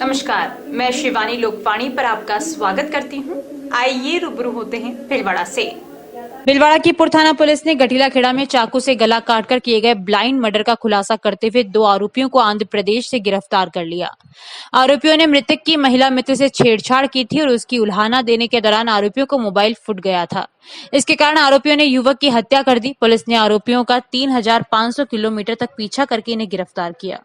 नमस्कार, मैं शिवानी लोकवाणी पर आपका स्वागत करती हूँ। आइए रूबरू होते हैं भीलवाड़ा से। भीलवाड़ा की पुर पुलिस ने गठीला खेड़ा में चाकू से गला काटकर किए गए ब्लाइंड मर्डर का खुलासा करते हुए 2 आरोपियों को आंध्र प्रदेश से गिरफ्तार कर लिया। आरोपियों ने मृतक की महिला मित्र से छेड़छाड़ की थी और उसकी उल्हाना देने के दौरान आरोपियों को मोबाइल फूट गया था। इसके कारण आरोपियों ने युवक की हत्या कर दी। पुलिस ने आरोपियों का 3500 किलोमीटर तक पीछा करके इन्हें गिरफ्तार किया।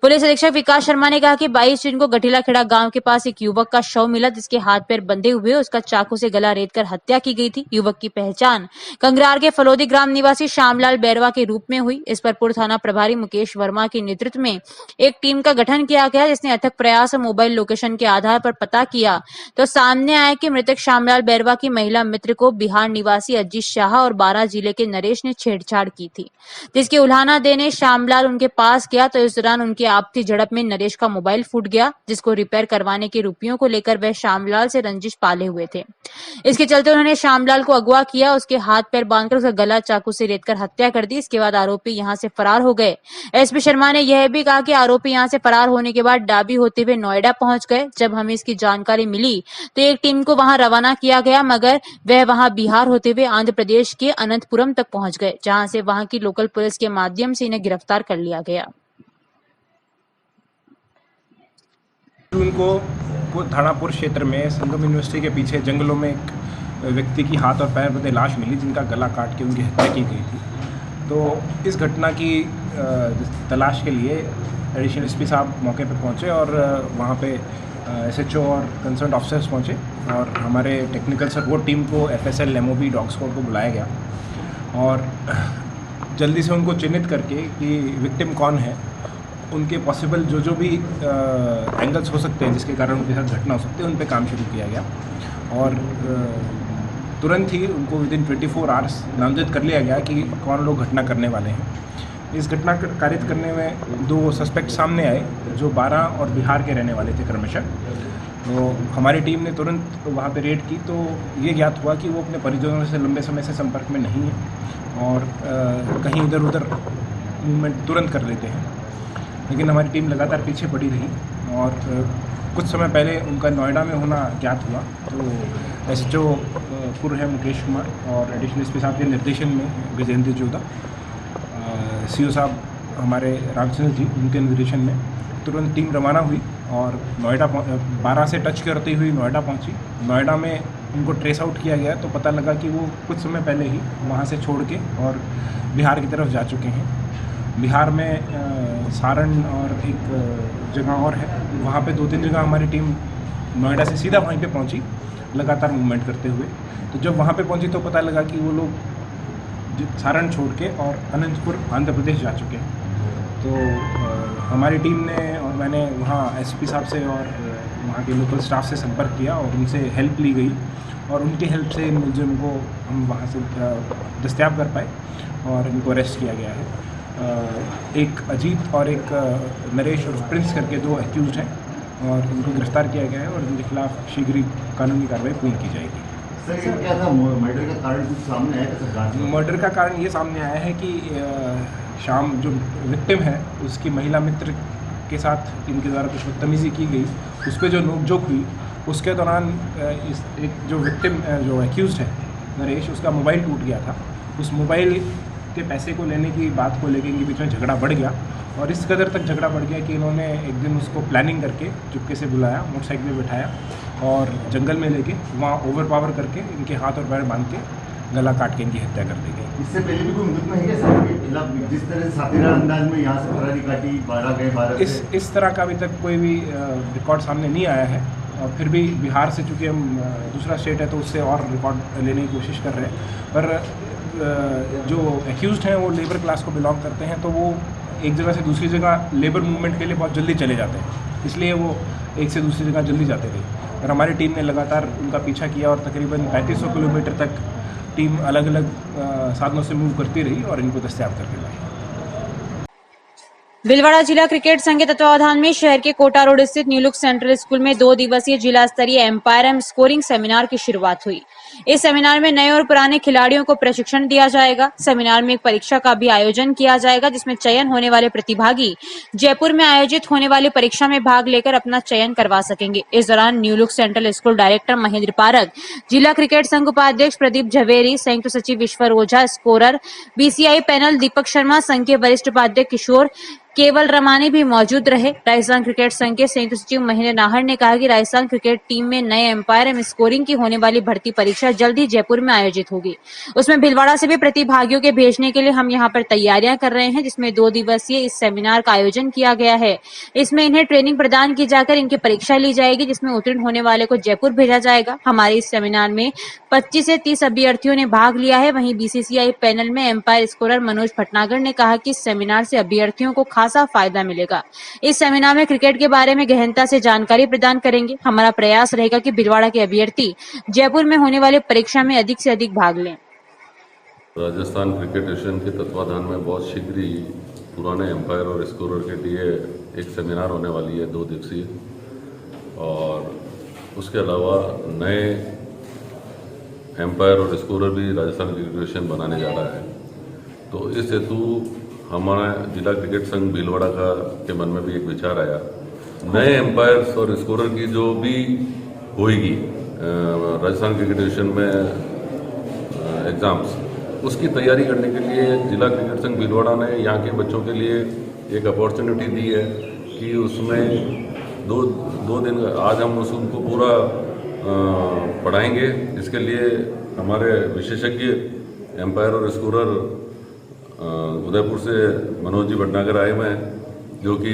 पुलिस अधीक्षक विकास शर्मा ने कहा कि 22 जून को गठीला खेड़ा गांव के पास एक युवक का शव मिला, जिसके हाथ पैर बंधे हुए उसका चाकू से गला रेतकर हत्या की गई थी। युवक की पहचान कंगरार के फलोदी ग्राम निवासी श्यामलाल बैरवा के रूप में हुई। इस पर पुर थाना प्रभारी मुकेश वर्मा के नेतृत्व में एक टीम का गठन किया गया, जिसने अथक प्रयास और मोबाइल लोकेशन के आधार पर पता किया तो सामने आया कि मृतक श्यामलाल बैरवा की महिला मित्र को बिहार निवासी अजीत शाह और 12 जिले के नरेश ने छेड़छाड़ की थी, जिसकी उल्हाना देने श्यामलाल उनके पास गया तो इस दौरान उनकी आपसी झड़प में नरेश का मोबाइल फूट गया, जिसको रिपेयर करवाने के रुपयों को लेकर वह श्यामलाल से रंजिश पाले हुए थे। इसके चलते उन्होंने श्यामलाल को अगवा किया, उसके हाथ पैर बांधकर उसका गला चाकू से रेतकर हत्या कर दी। इसके बाद आरोपी यहां से फरार हो गए। एसपी शर्मा ने यह भी कहा कि आरोपी यहां से फरार होने के बाद डाबी होते हुए नोएडा पहुंच गए। जब हमें इसकी जानकारी मिली तो एक टीम को वहां रवाना किया गया, मगर वह वहां बिहार होते हुए आंध्र प्रदेश के अनंतपुरम तक पहुंच गए, जहां से वहां की लोकल पुलिस के माध्यम से इन्हें गिरफ्तार कर लिया गया। उनको थानापुर क्षेत्र में संगम यूनिवर्सिटी के पीछे जंगलों में एक व्यक्ति की हाथ और पैर बंधे लाश मिली, जिनका गला काट के उनकी हत्या की गई थी। तो इस घटना की तलाश के लिए एडिशनल एसपी साहब मौके पर पहुंचे और वहां पे एसएचओ और कंसर्न ऑफिसर्स पहुंचे और हमारे टेक्निकल सपोर्ट टीम को एफएसएल एमओबी डॉग स्क्वाड को बुलाया गया और जल्दी से उनको चिन्हित करके कि विक्टिम कौन है, उनके पॉसिबल जो भी एंगल्स हो सकते हैं जिसके कारण उनके साथ घटना हो सकती है, उन पे काम शुरू किया गया और तुरंत ही उनको विदिन 24 आवर्स नामजद कर लिया गया कि कौन लोग घटना करने वाले हैं। इस घटना कारित करने में 2 सस्पेक्ट सामने आए जो 12 और बिहार के रहने वाले थे क्रमशः। तो हमारी टीम ने तुरंत वहाँ पे रेड की तो ये ज्ञात हुआ कि वो अपने परिजनों से लंबे समय से संपर्क में नहीं है और कहीं इधर उधर मूवमेंट तुरंत कर लेते हैं, लेकिन हमारी टीम लगातार पीछे पड़ी रही और कुछ समय पहले उनका नोएडा में होना ज्ञात हुआ। तो एसएचओ पुर है मुकेश कुमार और एडिशनल एसपी साहब के निर्देशन में गजेंद्र जोधा, सीओ साहब हमारे रामचंद्र जी, उनके निर्देशन में तुरंत टीम रवाना हुई और नोएडा 12 से टच करती हुई नोएडा पहुंची। नोएडा में उनको ट्रेस आउट किया गया तो पता लगा कि वो कुछ समय पहले ही वहां से छोड़ के और बिहार की तरफ जा चुके हैं। बिहार में सारण और एक जगह और है, वहाँ पे 2-3 जगह हमारी टीम नोएडा से सीधा वहीं पे पहुँची लगातार मूवमेंट करते हुए। तो जब वहाँ पे पहुँची तो पता लगा कि वो लोग सारण छोड़ के और अनंतपुर आंध्र प्रदेश जा चुके हैं। तो हमारी टीम ने और मैंने वहाँ एसपी साहब से और वहाँ के लोकल स्टाफ से संपर्क किया और उनसे हेल्प ली गई और उनकी हेल्प से मुलजिम को हम वहाँ से दस्तयाब कर पाए और इनको अरेस्ट किया गया है। एक अजीत और एक नरेश और प्रिंस करके 2 एक्यूज्ड हैं और इनको गिरफ्तार किया गया है और इनके खिलाफ शीघ्र ही कानूनी कार्रवाई पूरी की जाएगी। सर, ये क्या था मर्डर का कारण कुछ सामने आया था? मर्डर का कारण ये सामने आया है कि शाम जो विक्टिम है उसकी महिला मित्र के साथ इनके द्वारा कुछ बदतमीज़ी की गई, उस पर जो नोकझोंक हुई उसके दौरान एक जो विक्टिम जो एक्यूज्ड है नरेश, उसका मोबाइल टूट गया था। उस मोबाइल के पैसे को लेने की बात को लेकर इनके बीच में झगड़ा बढ़ गया और इस कदर तक झगड़ा बढ़ गया कि इन्होंने एक दिन उसको प्लानिंग करके चुपके से बुलाया, मोटरसाइकिल में बिठाया और जंगल में लेके वहाँ ओवरपावर करके इनके हाथ और पैर बांध के गला काट के इनकी हत्या कर दी गई। इससे पहले भी कोई मुकदमा है क्या सर के खिलाफ, जिस तरह से साथीदार अंदाज में यहाँ से फरारी काटी 12 गए 12 इस तरह का अभी तक कोई भी रिकॉर्ड सामने नहीं आया है और फिर भी बिहार से चूँकि हम दूसरा स्टेट है तो उससे और रिकॉर्ड लेने की कोशिश कर रहे हैं। पर जो एक्यूज्ड हैं वो लेबर क्लास को बिलोंग करते हैं, तो वो एक जगह से दूसरी जगह लेबर मूवमेंट के लिए बहुत जल्दी चले जाते हैं, इसलिए वो एक से दूसरी जगह जल्दी जाते थे और हमारी टीम ने लगातार उनका पीछा किया और तकरीबन 3500 किलोमीटर तक टीम अलग अलग साधनों से मूव करती रही और इनको दस्तयाब करके लाई। भीलवाड़ा जिला क्रिकेट संघ के तत्वावधान में शहर के कोटा रोड स्थित न्यू लुक सेंट्रल स्कूल में 2 दिवसीय जिला स्तरीय एम्पायर एंड स्कोरिंग सेमिनार की शुरुआत हुई। इस सेमिनार में नए और पुराने खिलाड़ियों को प्रशिक्षण दिया जाएगा। सेमिनार में एक परीक्षा का भी आयोजन किया जाएगा, जिसमें चयन होने वाले प्रतिभागी जयपुर में आयोजित होने वाली परीक्षा में भाग लेकर अपना चयन करवा सकेंगे। इस दौरान new look central school director Mahendra park, जिला क्रिकेट संघ उपाध्यक्ष प्रदीप झवेरी, संयुक्त सचिव विश्वर ओझा, scorer BCI panel Deepak Sharma, संघ के वरिष्ठ उपाध्यक्ष किशोर केवल रमानी भी मौजूद रहे। राजस्थान क्रिकेट संघ के संयुक्त सचिव महेंद्र नाहर ने कहा कि राजस्थान क्रिकेट टीम में नए एम्पायर एवं स्कोरिंग की होने वाली भर्ती परीक्षा जल्द ही जयपुर में आयोजित होगी। उसमें भीलवाड़ा से भी प्रतिभागियों के भेजने के लिए हम यहां पर तैयारियां कर रहे हैं, जिसमें 2 दिवसीय इस सेमिनार का आयोजन किया गया है। इसमें इन्हें ट्रेनिंग प्रदान की जाकर इनकी परीक्षा ली जाएगी, जिसमें उत्तीर्ण होने वाले को जयपुर भेजा जाएगा। हमारे इस सेमिनार में 25 से 30 अभ्यर्थियों ने भाग लिया है। वहीं बीसीसीआई पैनल में एम्पायर स्कोरर मनोज भटनागर ने कहा कि इस सेमिनार से अभ्यर्थियों को खासा फायदा मिलेगा। इस सेमिनार में क्रिकेट के बारे में गहनता से जानकारी प्रदान करेंगे। हमारा प्रयास रहेगा कि भीलवाड़ा के अभ्यर्थी जयपुर में होने वाली परीक्षा में अधिक से अधिक भाग लें। राजस्थान क्रिकेट एसोसिएशन के तत्वाधान में बहुत शीघ्र ही पुराने एम्पायर और स्कोरर के लिए एक सेमिनार होने वाली है 2 दिवसीय, और उसके अलावा नए एम्पायर और स्कोरर भी राजस्थान क्रिकेट एसोसिएशन बनाने जा रहा है। तो इस हेतु हमारा जिला क्रिकेट संघ भीलवाड़ा के मन में भी एक विचार आया, नए एम्पायर्स और स्कोरर की जो भी होगी राजस्थान क्रिकेट एसोसिएशन में एग्जाम्स, उसकी तैयारी करने के लिए जिला क्रिकेट संघ भीलवाड़ा ने यहाँ के बच्चों के लिए एक अपॉर्चुनिटी दी है कि उसमें दो दिन आज हम उनको पूरा पढ़ाएंगे। इसके लिए हमारे विशेषज्ञ एम्पायर और स्कोरर उदयपुर से मनोज जी भटनागर आए हुए हैं, जो कि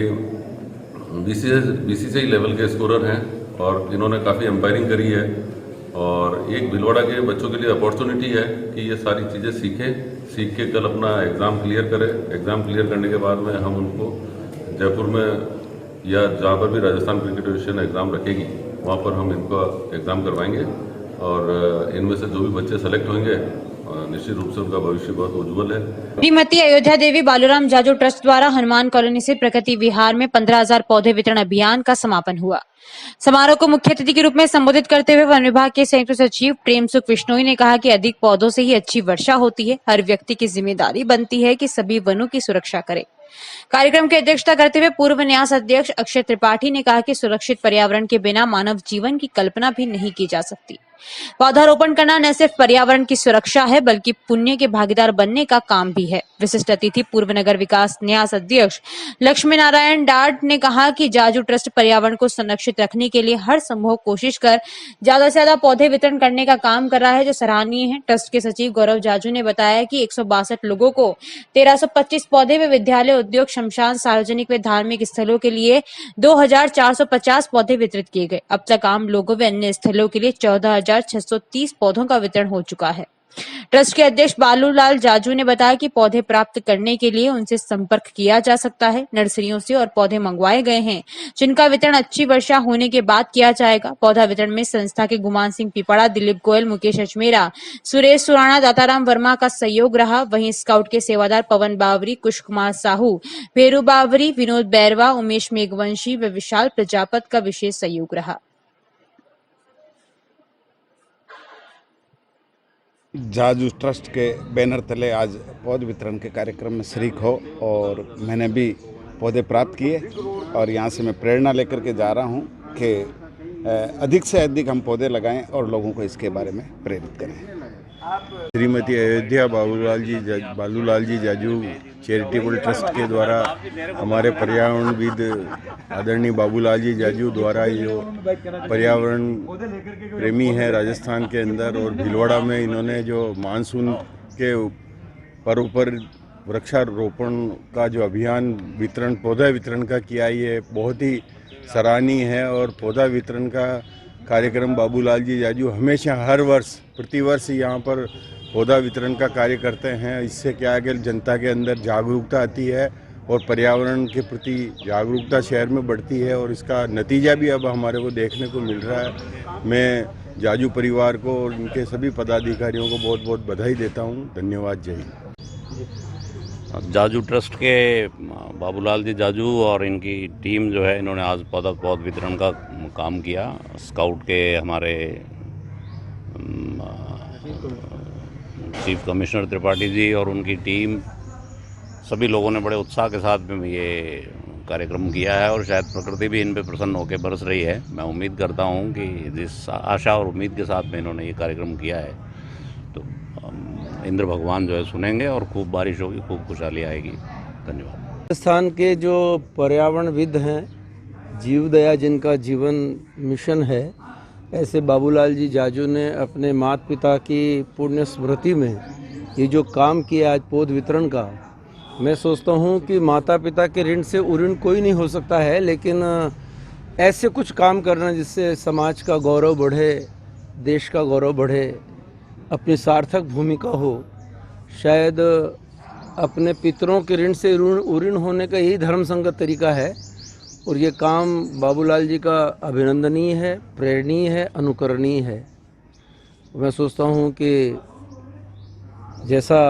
बीसीसीआई लेवल के स्कोरर हैं और इन्होंने काफ़ी एम्पायरिंग करी है। और एक भीलवाड़ा के बच्चों के लिए अपॉर्चुनिटी है कि ये सारी चीज़ें सीख के कल अपना एग्ज़ाम क्लियर करें। एग्ज़ाम क्लियर करने के बाद में हम उनको जयपुर में या जहाँ पर भी राजस्थान क्रिकेट एसोसिएशन एग्ज़ाम रखेगी वहाँ पर हम इनका एग्ज़ाम करवाएंगे, और इनमें से जो भी बच्चे सेलेक्ट होंगे निश्चित रूप से उनका भविष्य बहुत उज्जवल है। श्रीमती अयोध्या देवी बालूराम जाजू ट्रस्ट द्वारा हनुमान कॉलोनी से प्रकृति विहार में 15,000 पौधे वितरण अभियान का समापन हुआ। समारोह को मुख्य अतिथि के रूप में संबोधित करते हुए वन विभाग के संयुक्त सचिव प्रेम सुख विश्नोई ने कहा कि अधिक पौधों से ही अच्छी वर्षा होती है। हर व्यक्ति की जिम्मेदारी बनती है कि सभी वनों की सुरक्षा करे। कार्यक्रम की अध्यक्षता करते हुए पूर्व न्यास अध्यक्ष अक्षय त्रिपाठी ने कहा कि सुरक्षित पर्यावरण के बिना मानव जीवन की कल्पना भी नहीं की जा सकती। पौधारोपण करना न सिर्फ पर्यावरण की सुरक्षा है, बल्कि पुण्य के भागीदार बनने का काम भी है। विशिष्ट अतिथि पूर्व नगर विकास न्यास अध्यक्ष लक्ष्मी नारायण डाट ने कहा कि जाजू ट्रस्ट पर्यावरण को संरक्षित रखने के लिए हर संभव कोशिश कर ज्यादा से ज्यादा पौधे वितरण करने का काम कर रहा है, जो सराहनीय है। ट्रस्ट के सचिव गौरव जाजू ने बताया कि 162 लोगों को 1325 पौधे व विद्यालय, उद्योग, शमशान, सार्वजनिक व धार्मिक स्थलों के लिए 2450 पौधे वितरित किए गए। अब तक आम लोगों व अन्य स्थलों के लिए 14,630 पौधों का वितरण हो चुका है। ट्रस्ट के अध्यक्ष बालूलाल जाजू ने बताया कि पौधे प्राप्त करने के लिए उनसे संपर्क किया जा सकता है। नर्सरियों से और पौधे मंगवाए गए हैं, जिनका वितरण अच्छी वर्षा होने के बाद किया जाएगा। पौधा वितरण में संस्था के गुमान सिंह पिपड़ा, दिलीप गोयल, मुकेश अजमेरा, सुरेश सुराणा, दाताराम वर्मा का सहयोग रहा। वहीं स्काउट के सेवादार पवन बावरी, कुश कुमार साहू, भेरू बावरी, विनोद बैरवा, उमेश मेघवंशी व विशाल प्रजापत का विशेष सहयोग रहा। जाजू ट्रस्ट के बैनर तले आज पौध वितरण के कार्यक्रम में शरीक हो, और मैंने भी पौधे प्राप्त किए और यहाँ से मैं प्रेरणा लेकर के जा रहा हूँ कि अधिक से अधिक हम पौधे लगाएं और लोगों को इसके बारे में प्रेरित करें। श्रीमती अयोध्या बालूलाल जी जाजू चैरिटेबल ट्रस्ट के द्वारा हमारे पर्यावरणविद आदरणीय बाबूलाल जी जाजू द्वारा जो पर्यावरण प्रेमी है राजस्थान के अंदर और भीलवाड़ा में, इन्होंने जो मानसून के पर्व पर वृक्षारोपण का जो अभियान वितरण, पौधा वितरण का किया, ये बहुत ही सराहनीय है। और पौधा वितरण का कार्यक्रम बाबूलाल जी जाजू हमेशा हर वर्ष प्रतिवर्ष यहाँ पर पौधा वितरण का कार्य करते हैं। इससे क्या है कि जनता के अंदर जागरूकता आती है और पर्यावरण के प्रति जागरूकता शहर में बढ़ती है, और इसका नतीजा भी अब हमारे को देखने को मिल रहा है। मैं जाजू परिवार को और उनके सभी पदाधिकारियों को बहुत बहुत बधाई देता हूँ। धन्यवाद। जय हिंद। जाजू ट्रस्ट के बाबूलाल जी जाजू और इनकी टीम जो है, इन्होंने आज पौध वितरण का काम किया। स्काउट के हमारे चीफ कमिश्नर त्रिपाठी जी और उनकी टीम, सभी लोगों ने बड़े उत्साह के साथ में ये कार्यक्रम किया है और शायद प्रकृति भी इन पे प्रसन्न होकर बरस रही है। मैं उम्मीद करता हूँ कि जिस आशा और उम्मीद के साथ में इन्होंने ये कार्यक्रम किया है, तो इंद्र भगवान जो है सुनेंगे और खूब बारिश होगी, खूब खुशहाली आएगी। धन्यवाद। राजस्थान के जो पर्यावरणविद हैं, जीवदया जिनका जीवन मिशन है, ऐसे बाबूलाल जी जाजू ने अपने माता पिता की पुण्य स्मृति में ये जो काम किया आज पौध वितरण का, मैं सोचता हूँ कि माता पिता के ऋण से ऋण कोई नहीं हो सकता है, लेकिन ऐसे कुछ काम करना जिससे समाज का गौरव बढ़े, देश का गौरव बढ़े, अपनी सार्थक भूमिका हो, शायद अपने पितरों के ऋण से ऋण होने का यही धर्म संगत तरीका है। और ये काम बाबूलाल जी का अभिनंदनीय है, प्रेरणीय है, अनुकरणीय है। मैं सोचता हूँ कि जैसा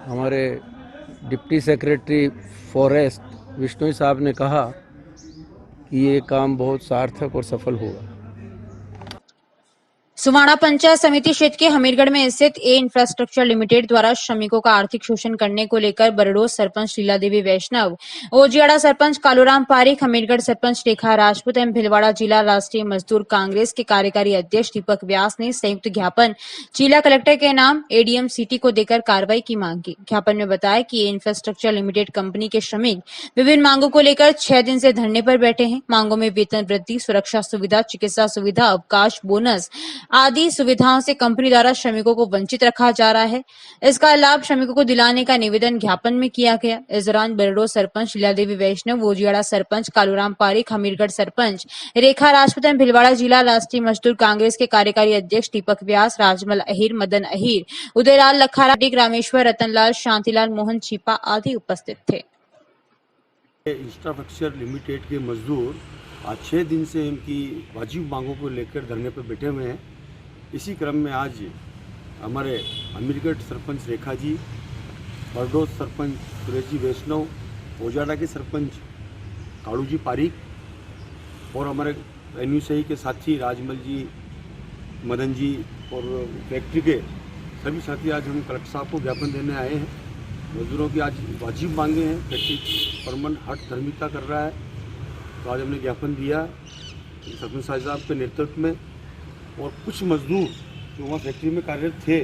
हमारे डिप्टी सेक्रेटरी फॉरेस्ट विष्णु साहब ने कहा कि ये काम बहुत सार्थक और सफल होगा। सुवाड़ा पंचायत समिति क्षेत्र के हमीरगढ़ में स्थित ए इंफ्रास्ट्रक्चर लिमिटेड द्वारा श्रमिकों का आर्थिक शोषण करने को लेकर बरडोस सरपंच शीला देवी वैष्णव, ओजियाड़ा सरपंच कालूराम पारीख, हमीरगढ़ सरपंच रेखा राजपूत एवं भिलवाड़ा जिला राष्ट्रीय मजदूर कांग्रेस के कार्यकारी अध्यक्ष दीपक व्यास ने संयुक्त ज्ञापन जिला कलेक्टर के नाम एडीएम सिटी को देकर कार्रवाई की मांग की। ज्ञापन में बताया कि ए इंफ्रास्ट्रक्चर लिमिटेड कंपनी के श्रमिक विभिन्न मांगों को लेकर 6 दिन से धरने पर बैठे हैं। मांगों में वेतन वृद्धि, सुरक्षा सुविधा, चिकित्सा सुविधा, अवकाश, बोनस आदि सुविधाओं से कंपनी द्वारा श्रमिकों को वंचित रखा जा रहा है। इसका लाभ श्रमिकों को दिलाने का निवेदन ज्ञापन में किया गया। इस दौरान बरडोस सरपंच शीला देवी वैष्णव, ओजियाड़ा सरपंच कालूराम पारीख, हमीरगढ़ सरपंच रेखा राजपूत, भिलवाड़ा जिला राष्ट्रीय मजदूर कांग्रेस के कार्यकारी अध्यक्ष दीपक व्यास, राजमल अहीर, मदन अहीर, उदयलाल लखारा, रामेश्वर, रतनलाल, शांतिलाल, मोहन छिपा आदि उपस्थित थे। इंफ्रास्ट्रक्चर लिमिटेड के मजदूर आज 6 दिन से इनकी वाजिब मांगों को लेकर धरने पर बैठे हुए हैं। इसी क्रम में आज हमारे हमीरगढ़ सरपंच रेखा जी, बरडोस सरपंच सुरेश जी वैष्णव, ओजाड़ा के सरपंच कालू जी पारीख और हमारे एनयूसीआई के साथी राजमल जी, मदन जी और फैक्ट्री के सभी साथी आज हम कलेक्टर साहब को ज्ञापन देने आए हैं। मजदूरों की आज वाजिब मांगे हैं। फैक्ट्री परमन हट धर्मिता कर रहा है, तो आज हमने ज्ञापन दिया सरपंच साहब के नेतृत्व में। और कुछ मजदूर जो वहाँ फैक्ट्री में कार्यरत थे,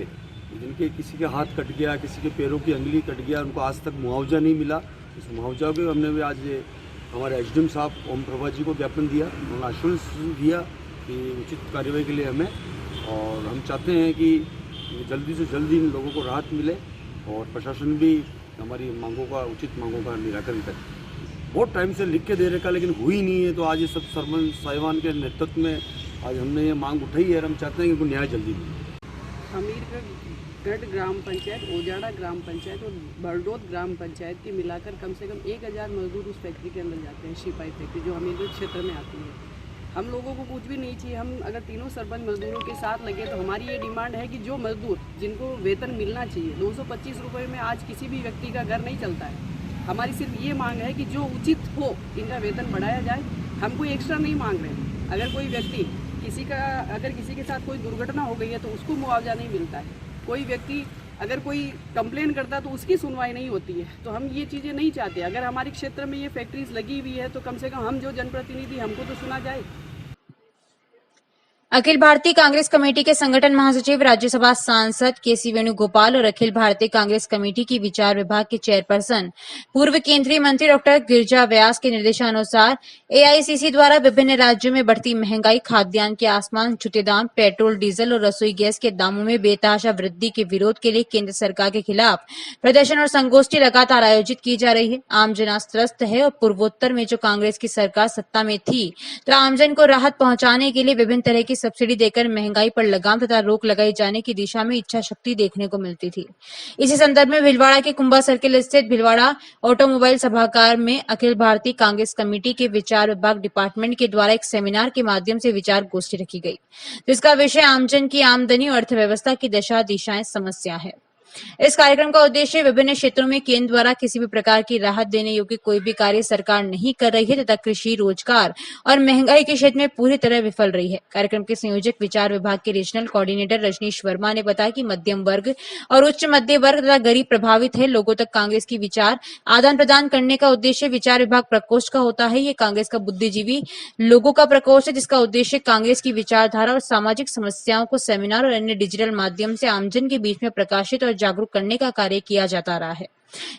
जिनके किसी के हाथ कट गया, किसी के पैरों की अंगुली कट गया, उनको आज तक मुआवजा नहीं मिला। इस मुआवजा को हमने भी आज हमारे एसडीएम साहब ओम प्रभा जी को ज्ञापन दिया। उन्होंने आश्वासन दिया कि उचित कार्रवाई के लिए हमें, और हम चाहते हैं कि जल्दी से जल्दी इन लोगों को राहत मिले और प्रशासन भी हमारी मांगों का, उचित मांगों का निराकरण करे। बहुत टाइम से लिख के दे रखा, लेकिन हुई नहीं है। तो आज ये सब सरपंच साहिबान के नेतृत्व में आज हमने ये मांग उठाई है और हम चाहते हैं कि उनको न्याय जल्दी मिले। हमीरगढ़ ग्राम पंचायत, ओजाड़ा ग्राम पंचायत और बरडोत ग्राम पंचायत के मिलाकर कम से कम 1000 मजदूर उस फैक्ट्री के अंदर जाते हैं, शिपाई फैक्ट्री जो हमीरगढ़ क्षेत्र में आती है। हम लोगों को कुछ भी नहीं चाहिए। हम अगर तीनों सरपंच मजदूरों के साथ लगे तो हमारी ये डिमांड है कि जो मजदूर जिनको वेतन मिलना चाहिए, 225 रुपये में आज किसी भी व्यक्ति का घर नहीं चलता है। हमारी सिर्फ ये मांग है कि जो उचित हो इनका वेतन बढ़ाया जाए। हम कोई एक्स्ट्रा नहीं मांग रहे। अगर कोई व्यक्ति अगर किसी के साथ कोई दुर्घटना हो गई है तो उसको मुआवजा नहीं मिलता है। कोई व्यक्ति अगर कोई कंप्लेन करता है तो उसकी सुनवाई नहीं होती है। तो हम ये चीज़ें नहीं चाहते। अगर हमारे क्षेत्र में ये फैक्ट्रीज लगी हुई है तो कम से कम हम जो जनप्रतिनिधि, हमको तो सुना जाए। अखिल भारतीय कांग्रेस कमेटी के संगठन महासचिव, राज्यसभा सांसद केसी वेणुगोपाल और अखिल भारतीय कांग्रेस कमेटी की विचार विभाग के चेयरपर्सन, पूर्व केंद्रीय मंत्री डॉक्टर गिरिजा व्यास के निर्देशानुसार एआईसीसी द्वारा विभिन्न राज्यों में बढ़ती महंगाई, खाद्यान्न के आसमान छूते दाम, पेट्रोल, डीजल और रसोई गैस के दामों में बेतहाशा वृद्धि के विरोध के लिए केंद्र सरकार के खिलाफ प्रदर्शन और संगोष्ठी लगातार आयोजित की जा रही है। आमजन त्रस्त है और पूर्वोत्तर में जो कांग्रेस की सरकार सत्ता में थी तो आमजन को राहत पहुंचाने के लिए विभिन्न तरह की सब्सिडी देकर महंगाई पर लगाम तथा रोक लगाई जाने की दिशा में इच्छा शक्ति देखने को मिलती थी। इसी संदर्भ में भिलवाड़ा के कुंभा सर्किल स्थित भिलवाड़ा ऑटोमोबाइल सभागार में अखिल भारतीय कांग्रेस कमेटी के विचार विभाग डिपार्टमेंट के द्वारा एक सेमिनार के माध्यम से विचार गोष्ठी रखी गई, जिसका विषय आमजन की आमदनी और अर्थव्यवस्था की दशा दिशाएं समस्या है। इस कार्यक्रम का उद्देश्य विभिन्न क्षेत्रों में केंद्र द्वारा किसी भी प्रकार की राहत देने योग्य कोई भी कार्य सरकार नहीं कर रही है तथा कृषि, रोजगार और महंगाई के क्षेत्र में पूरी तरह विफल रही है। कार्यक्रम के संयोजक विचार विभाग के रीजनल कोऑर्डिनेटर रजनीश वर्मा ने बताया कि मध्यम वर्ग और उच्च मध्य वर्ग तथा गरीब प्रभावित है लोगों तक कांग्रेस की विचार आदान प्रदान करने का उद्देश्य विचार विभाग प्रकोष्ठ का होता है। ये कांग्रेस का बुद्धिजीवी लोगों का प्रकोष्ठ है जिसका उद्देश्य कांग्रेस की विचारधारा और सामाजिक समस्याओं को सेमिनार और अन्य डिजिटल माध्यम से आमजन के बीच में प्रकाशित और जागरूक करने का कार्य किया जाता रहा है।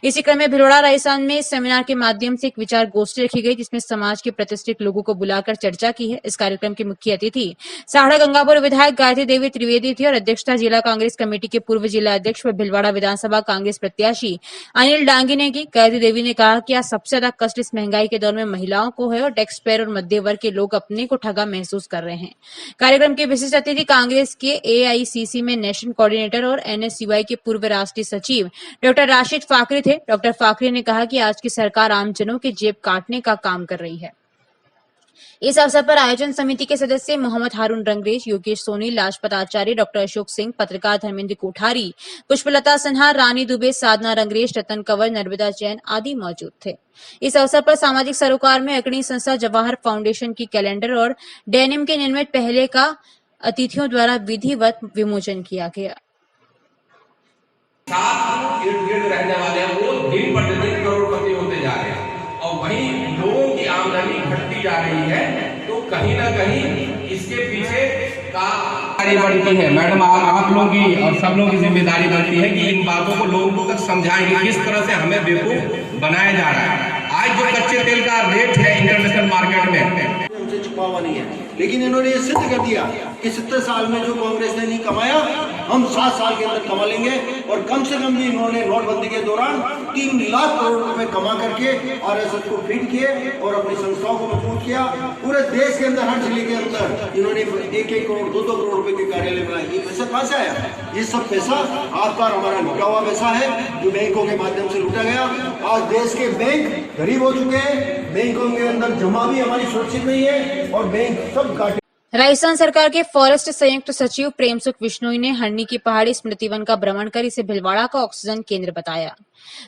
इसी क्रम में भिलवाड़ा राजस्थान में इस सेमिनार के माध्यम से एक विचार गोष्ठी रखी गई जिसमें समाज के प्रतिष्ठित लोगों को बुलाकर चर्चा की है। इस कार्यक्रम की मुख्य अतिथि साहड़ा गंगापुर विधायक गायत्री देवी त्रिवेदी थी और अध्यक्षता जिला कांग्रेस कमेटी के पूर्व जिला अध्यक्ष व भिलवाड़ा विधानसभा कांग्रेस प्रत्याशी अनिल डांगी ने की। गायत्री देवी ने कहा कि आज सबसे ज्यादा कष्ट इस महंगाई के दौर में महिलाओं को है और टैक्स पेयर और मध्य वर्ग के लोग अपने को ठगा महसूस कर रहे हैं। कार्यक्रम के विशिष्ट अतिथि कांग्रेस के AICC में नेशनल कोऑर्डिनेटर और NSUI के पूर्व राष्ट्रीय सचिव डॉक्टर राशिद फाकरी थे। डॉक्टर फाकरी ने कहा कि आज की सरकार आमजनों के जेब काटने का काम कर रही है। इस अवसर पर आयोजन समिति के सदस्य मोहम्मद हारून रंगरेज, योगेश सोनी, लाजपत आचार्य, डॉक्टर अशोक सिंह, पत्रकार धर्मेंद्र कोठारी, पुष्पलता सिन्हा, रानी दुबे, साधना रंगरेज, रतन कंवर, नर्मदा जैन आदि मौजूद थे। इस अवसर पर सामाजिक सरोकार में अग्रणी संस्था जवाहर फाउंडेशन की कैलेंडर और डेनिम के निर्मित पहले का अतिथियों द्वारा विधिवत विमोचन किया गया। इर्द-गिर्द रहने वाले हैं वो दिन प्रतिदिन करोड़पति होते जा रहे हैं और वहीं लोगों की आमदनी घटती जा रही है। तो कहीं ना कहीं इसके पीछे का जिम्मेदारी बनती है। मैडम आप लोगों की और सब लोगों की जिम्मेदारी बनती है कि इन बातों को लोगों तक समझाएं कि किस तरह से हमें बेवकूफ बनाया जा रहा है। आज जो कच्चे तेल का रेट है इंटरनेशनल मार्केट में उनसे छुपा हुआ नहीं है, लेकिन इन्होंने ये सिद्ध कर दिया कि 70 साल में जो कांग्रेस ने नहीं कमाया हम 7 साल के अंदर कमा लेंगे। और कम से कम भी इन्होंने नोटबंदी के दौरान 3 लाख करोड़ रुपए कमा करके RSS को फीड किए और अपनी संस्थाओं को मजबूत किया। पूरे देश के अंदर हर जिले के अंदर इन्होंने 1-1 करोड़ 2-2 करोड़ रुपए के कार्यालय बनाए। ये पैसा कहाँ से आया? ये सब पैसा आपका हमारा लुटा हुआ पैसा है जो बैंकों के माध्यम से लूटा गया। आज देश के बैंक गरीब हो चुके हैं, बैंकों के अंदर जमा भी हमारी सुरक्षित नहीं है और बैंक सब काटे। राजस्थान सरकार के फॉरेस्ट संयुक्त सचिव प्रेम सुख विश्नोई ने हरनी की पहाड़ी स्मृति वन का भ्रमण कर इसे भिलवाड़ा का ऑक्सीजन केंद्र बताया।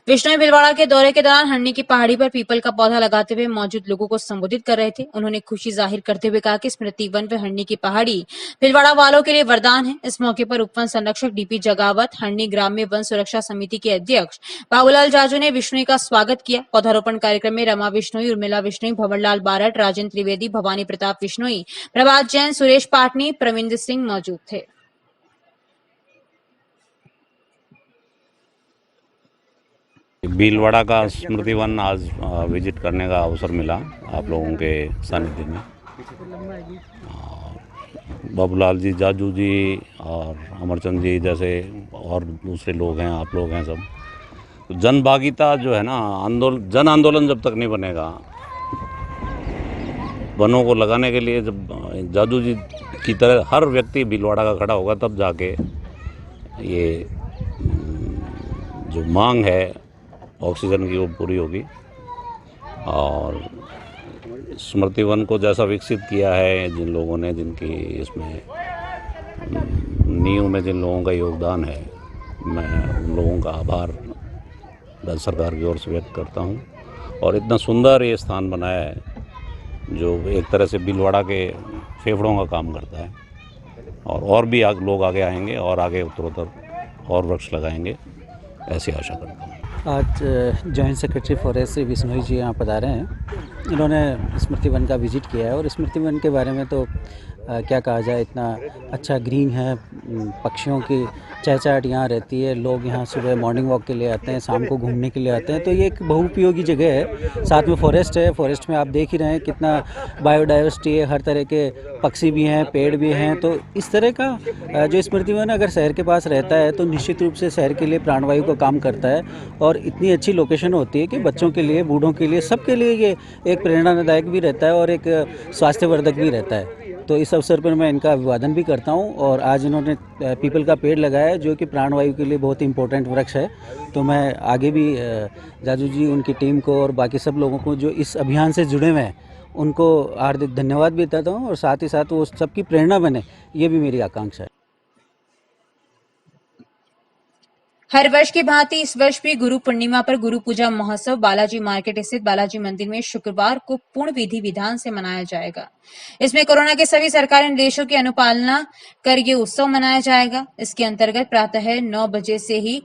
विश्नोई भिलवाड़ा के दौरे के दौरान हरनी की पहाड़ी पर पीपल का पौधा लगाते हुए मौजूद लोगों को संबोधित कर रहे थे। उन्होंने खुशी जाहिर करते हुए कहा कि स्मृति वन व हरनी की पहाड़ी भिलवाड़ा वालों के लिए वरदान है। इस मौके पर उपवन संरक्षक DP जगावत, हरनी ग्राम्य वन सुरक्षा समिति के अध्यक्ष बाबूलाल जाजू ने विश्नोई का स्वागत किया। पौधारोपण कार्यक्रम में रमा विश्नोई, उर्मिला विश्नोई, भंवरलाल बारट, राजेंद्र त्रिवेदी, भवानी प्रताप विश्नोई, प्रभात जैन, सुरेश पाटनी, प्रविंदर सिंह मौजूद थे। भीलवाड़ा का स्मृति वन आज विजिट करने का अवसर मिला आप लोगों के सानिध्य में। बाबूलाल जी, जाजू जी और अमरचंद जी जैसे और दूसरे लोग हैं, आप लोग हैं सब। तो जन भागीदारी जो है ना, जन आंदोलन जब तक नहीं बनेगा, वनों को लगाने के लिए जब जाजू जी की तरह हर व्यक्ति भीलवाड़ा का खड़ा होगा तब जाके ये जो मांग है ऑक्सीजन की वो पूरी होगी। और स्मृति वन को जैसा विकसित किया है जिन लोगों ने, जिनकी इसमें नींव में जिन लोगों का योगदान है, मैं उन लोगों का आभार राज्य सरकार की ओर से व्यक्त करता हूँ। और इतना सुंदर ये स्थान बनाया है जो एक तरह से भीलवाड़ा के फेफड़ों का काम करता है। और भी लोग आगे आएंगे और आगे उत्तरोत्तर और वृक्ष लगाएंगे, ऐसी आशा करता हूँ। आज joint secretary forest Shri Vishnoi ji यहाँ पधारे हैं। इन्होंने स्मृति वन का विजिट किया है और स्मृति वन के बारे में तो क्या कहा जाए, इतना अच्छा ग्रीन है, पक्षियों की चहचहाट यहाँ रहती है, लोग यहाँ सुबह मॉर्निंग वॉक के लिए आते हैं, शाम को घूमने के लिए आते हैं। तो ये एक बहुउपयोगी जगह है। साथ में फॉरेस्ट है, फॉरेस्ट में आप देख ही रहे हैं कितना बायोडाइवर्सिटी है, हर तरह के पक्षी भी हैं, पेड़ भी हैं। तो इस तरह का जो स्मृति वन अगर शहर के पास रहता है तो निश्चित रूप से शहर के लिए प्राणवायु का काम करता है। और इतनी अच्छी लोकेशन होती है कि बच्चों के लिए, बूढ़ों के लिए, सबके लिए ये एक प्रेरणादायक भी रहता है और एक स्वास्थ्यवर्धक भी रहता है। तो इस अवसर पर मैं इनका अभिवादन भी करता हूं। और आज इन्होंने पीपल का पेड़ लगाया है जो कि प्राणवायु के लिए बहुत इंपॉर्टेंट वृक्ष है। तो मैं आगे भी जाजू जी, उनकी टीम को और बाकी सब लोगों को जो इस अभियान से जुड़े हुए हैं उनको हार्दिक धन्यवाद भी देता हूँ और साथ ही साथ वो सबकी प्रेरणा बने, ये भी मेरी आकांक्षा है। हर वर्ष की भांति इस वर्ष भी गुरु पूर्णिमा पर गुरु पूजा महोत्सव बालाजी मार्केट स्थित बालाजी मंदिर में शुक्रवार को पूर्ण विधि विधान से मनाया जाएगा। इसमें कोरोना के सभी सरकारी निर्देशों की अनुपालना कर ये उत्सव मनाया जाएगा। इसके अंतर्गत प्रातः 9 बजे से ही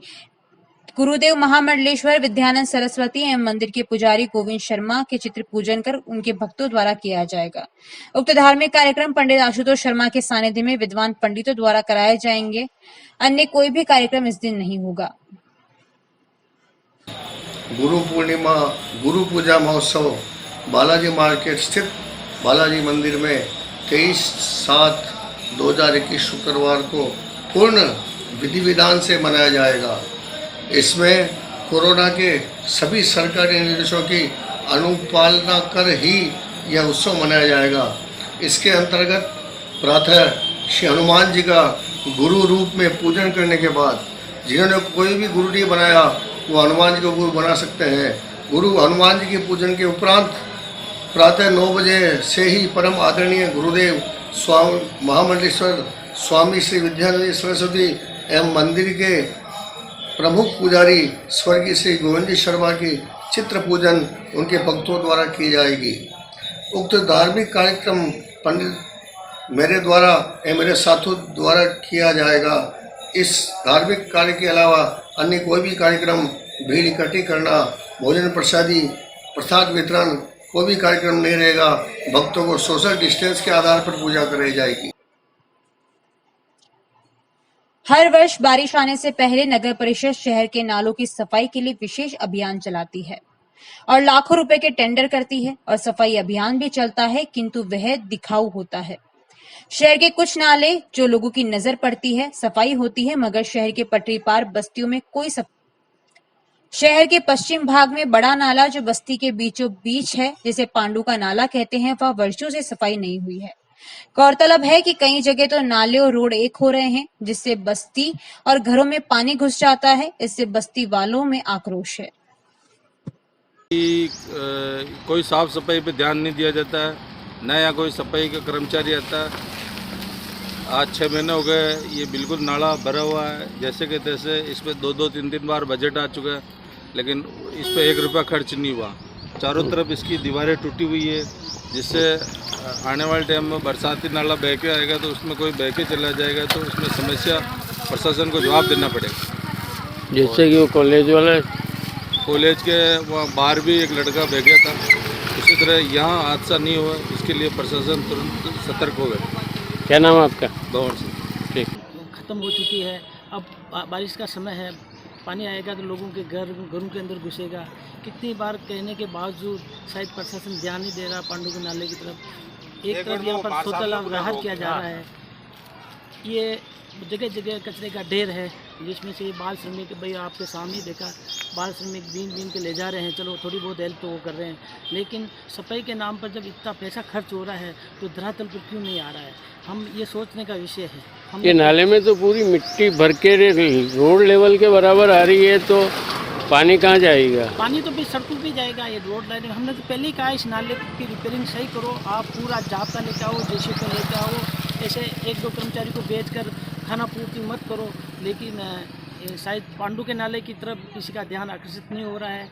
गुरुदेव महामंडलेश्वर विद्यानंद सरस्वती एवं मंदिर के पुजारी गोविंद शर्मा के चित्र पूजन कर उनके भक्तों द्वारा किया जाएगा। उक्त धार्मिक कार्यक्रम पंडित आशुतोष शर्मा के सानिध्य में विद्वान पंडितों द्वारा कराए जाएंगे। अन्य कोई भी कार्यक्रम इस दिन नहीं होगा। गुरु पूर्णिमा गुरु पूजा महोत्सव बालाजी मार्केट स्थित बालाजी मंदिर में 23/7/2021 शुक्रवार को पूर्ण विधि विधान से मनाया जाएगा। इसमें कोरोना के सभी सरकारी निर्देशों की अनुपालना कर ही यह उत्सव मनाया जाएगा। इसके अंतर्गत प्रातः श्री हनुमान जी का गुरु रूप में पूजन करने के बाद जिन्होंने कोई भी गुरु नहीं बनाया वो हनुमान जी को गुरु बना सकते हैं। गुरु हनुमान जी के पूजन के उपरांत प्रातः 9 बजे से ही परम आदरणीय गुरुदेव स्वामी महामंडलेश्वर स्वामी श्री विद्यानंद सरस्वती एवं मंदिर के प्रमुख पुजारी स्वर्गीय श्री गोविंद शर्मा की चित्र पूजन उनके भक्तों द्वारा की जाएगी। उक्त धार्मिक कार्यक्रम पंडित मेरे द्वारा एवं मेरे साथियों द्वारा किया जाएगा। इस धार्मिक कार्य के अलावा अन्य कोई भी कार्यक्रम भीड़ इकट्ठी करना, भोजन प्रसाद वितरण कोई भी कार्यक्रम नहीं रहेगा। भक्तों को सोशल डिस्टेंस के आधार पर पूजा कराई जाएगी। हर वर्ष बारिश आने से पहले नगर परिषद शहर के नालों की सफाई के लिए विशेष अभियान चलाती है और लाखों रुपए के टेंडर करती है और सफाई अभियान भी चलता है, किंतु वह दिखाऊ होता है। शहर के कुछ नाले जो लोगों की नजर पड़ती है सफाई होती है, मगर शहर के पटरी पार बस्तियों में कोई शहर के पश्चिम भाग में बड़ा नाला जो बस्ती के बीचों बीच है, जिसे पांडू का नाला कहते हैं, वह वर्षों से सफाई नहीं हुई है। गौरतलब है कि कई जगह तो नाले और रोड एक हो रहे हैं, जिससे बस्ती और घरों में पानी घुस जाता है। इससे बस्ती वालों में आक्रोश है। कोई साफ सफाई पे ध्यान नहीं दिया जाता है, न या कोई सफाई का कर्मचारी आता है। आज 6 महीने हो गए ये बिल्कुल नाला भरा हुआ है जैसे कि तैसे। इस पर 2-3 बार बजट आ चुका है, लेकिन इस पर 1 रुपया खर्च नहीं हुआ। चारों तरफ इसकी दीवारें टूटी हुई है, जिससे आने वाले टाइम में बरसाती नाला बह के आएगा तो उसमें कोई बह के चला जाएगा तो उसमें समस्या प्रशासन को जवाब देना पड़ेगा। जैसे कि वो कॉलेज के वहाँ बाहर भी एक लड़का बह गया था, उसी तरह यहाँ हादसा नहीं हुआ, इसके लिए प्रशासन तुरंत सतर्क हो गया। क्या नाम है आपका? भवन सिंह। ठीक। ख़त्म हो चुकी है, अब बारिश का समय है, पानी आएगा तो लोगों के घरों के अंदर घुसेगा। कितनी बार कहने के बावजूद शायद प्रशासन ध्यान नहीं दे रहा पांडू के नाले की तरफ। एक तरफ यहाँ पर शौचालय व्यवहार किया जा रहा है, ये जगह जगह कचरे का ढेर है, जिसमें से बाल श्रमिक भाई आपके सामने देखा, बाल श्रमिक बीन के ले जा रहे हैं। चलो थोड़ी बहुत हेल्प तो वो कर रहे हैं, लेकिन सफाई के नाम पर जब इतना पैसा खर्च हो रहा है तो धरातल पर क्यों नहीं आ रहा है, हम ये सोचने का विषय है। ये नाले में तो पूरी मिट्टी भर के रोड लेवल के बराबर आ रही है, तो पानी कहाँ जाएगा? पानी तो भी सड़कों पे जाएगा। ये रोड लाइन हमने तो पहले ही कहा इस नाले की रिपेयरिंग सही करो, आप पूरा जाब्ता लेके आओ, जेसीबी लेके आओ, ऐसे 1-2 कर्मचारी को भेजकर खाना पूर्ति मत करो। लेकिन शायद पांडू के नाले की तरफ किसी का ध्यान आकर्षित नहीं हो रहा है।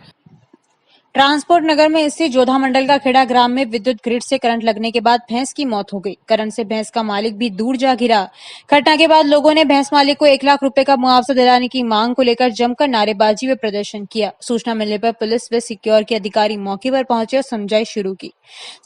ट्रांसपोर्ट नगर में स्थित जोधा मंडल का खेड़ा ग्राम में विद्युत ग्रिड से करंट लगने के बाद भैंस की मौत हो गई। करंट से भैंस का मालिक भी दूर जा गिरा। घटना के बाद लोगों ने भैंस मालिक को 1 लाख रुपए का मुआवजा दिलाने की मांग को लेकर जमकर नारेबाजी व प्रदर्शन किया। सूचना मिलने पर पुलिस व सिक्योर के अधिकारी मौके पर पहुंचे और समझाइश शुरू की।